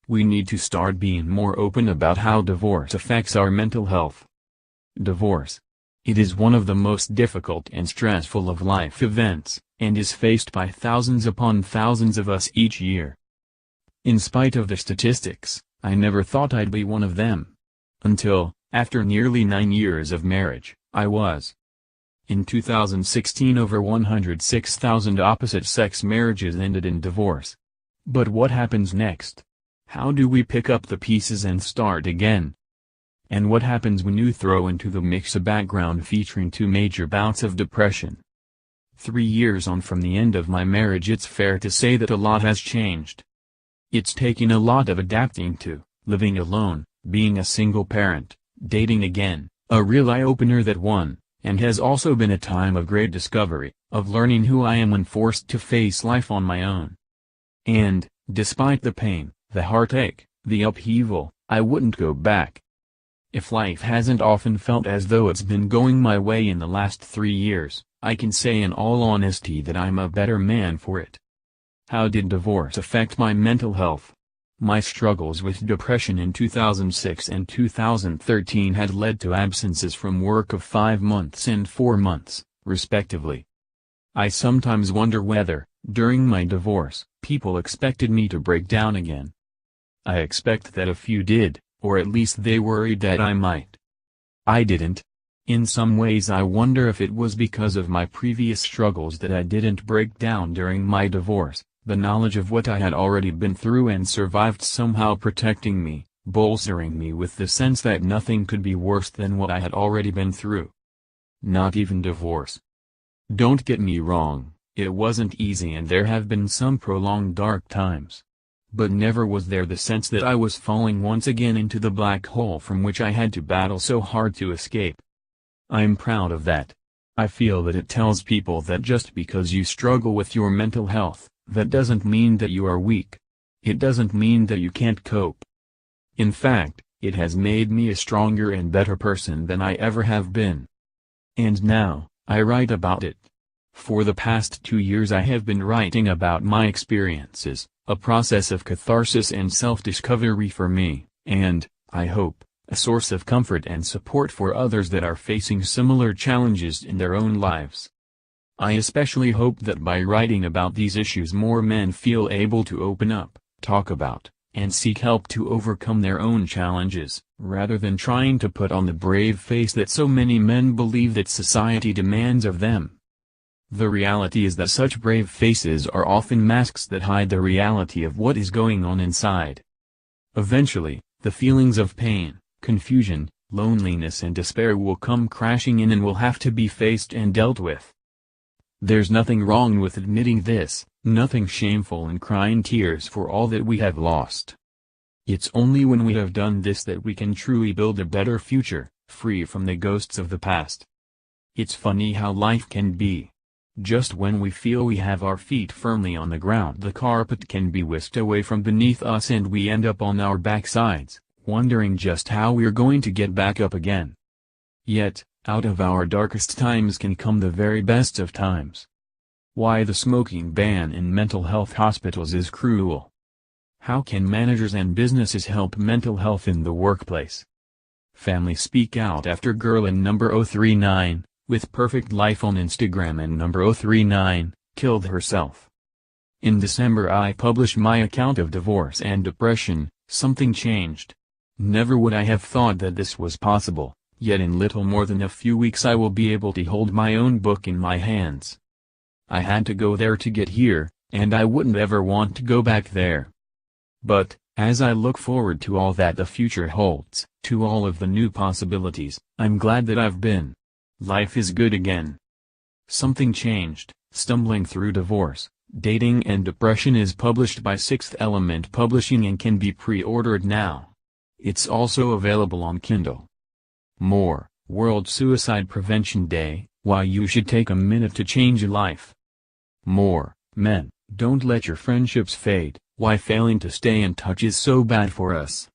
we need to start being more open about how divorce affects our mental health. Divorce. It is one of the most difficult and stressful of life events, and is faced by thousands upon thousands of us each year. In spite of the statistics, I never thought I'd be one of them. Until, after nearly 9 years of marriage, I was. In 2016 over 106,000 opposite-sex marriages ended in divorce. But what happens next? How do we pick up the pieces and start again? And what happens when you throw into the mix a background featuring 2 major bouts of depression? 3 years on from the end of my marriage, it's fair to say that a lot has changed. It's taken a lot of adapting to living alone, being a single parent, dating again, a real eye-opener that one, and has also been a time of great discovery, of learning who I am when forced to face life on my own. And, despite the pain, the heartache, the upheaval, I wouldn't go back. If life hasn't often felt as though it's been going my way in the last 3 years, I can say in all honesty that I'm a better man for it. How did divorce affect my mental health? My struggles with depression in 2006 and 2013 had led to absences from work of 5 months and 4 months, respectively. I sometimes wonder whether, during my divorce, people expected me to break down again. I expect that a few did, or at least they worried that I might. I didn't. In some ways I wonder if it was because of my previous struggles that I didn't break down during my divorce, the knowledge of what I had already been through and survived somehow protecting me, bolstering me with the sense that nothing could be worse than what I had already been through. Not even divorce. Don't get me wrong, it wasn't easy and there have been some prolonged dark times. But never was there the sense that I was falling once again into the black hole from which I had to battle so hard to escape. I'm proud of that. I feel that it tells people that just because you struggle with your mental health, that doesn't mean that you are weak. It doesn't mean that you can't cope. In fact, it has made me a stronger and better person than I ever have been. And now, I write about it. For the past 2 years I have been writing about my experiences, a process of catharsis and self-discovery for me, and, I hope, a source of comfort and support for others that are facing similar challenges in their own lives. I especially hope that by writing about these issues more men feel able to open up, talk about, and seek help to overcome their own challenges, rather than trying to put on the brave face that so many men believe that society demands of them. The reality is that such brave faces are often masks that hide the reality of what is going on inside. Eventually, the feelings of pain, confusion, loneliness and despair will come crashing in and will have to be faced and dealt with. There's nothing wrong with admitting this, nothing shameful in crying tears for all that we have lost. It's only when we have done this that we can truly build a better future, free from the ghosts of the past. It's funny how life can be. Just when we feel we have our feet firmly on the ground, the carpet can be whisked away from beneath us and we end up on our backsides, wondering just how we're going to get back up again. Yet, out of our darkest times can come the very best of times. Why the smoking ban in mental health hospitals is cruel. How can managers and businesses help mental health in the workplace? Families speak out after girl in number 039, with perfect life on Instagram and number 039, killed herself. In December I published my account of divorce and depression, something changed. Never would I have thought that this was possible, yet in little more than a few weeks I will be able to hold my own book in my hands. I had to go there to get here, and I wouldn't ever want to go back there. But, as I look forward to all that the future holds, to all of the new possibilities, I'm glad that I've been. Life is good again. Something changed, Stumbling Through Divorce, Dating and Depression is published by Sixth Element Publishing and can be pre-ordered now. It's also available on Kindle. More, World Suicide Prevention Day, Why You Should Take a Minute to Change Your Life. More, Men, Don't Let Your Friendships Fade, Why Failing to Stay in Touch is So Bad for Us.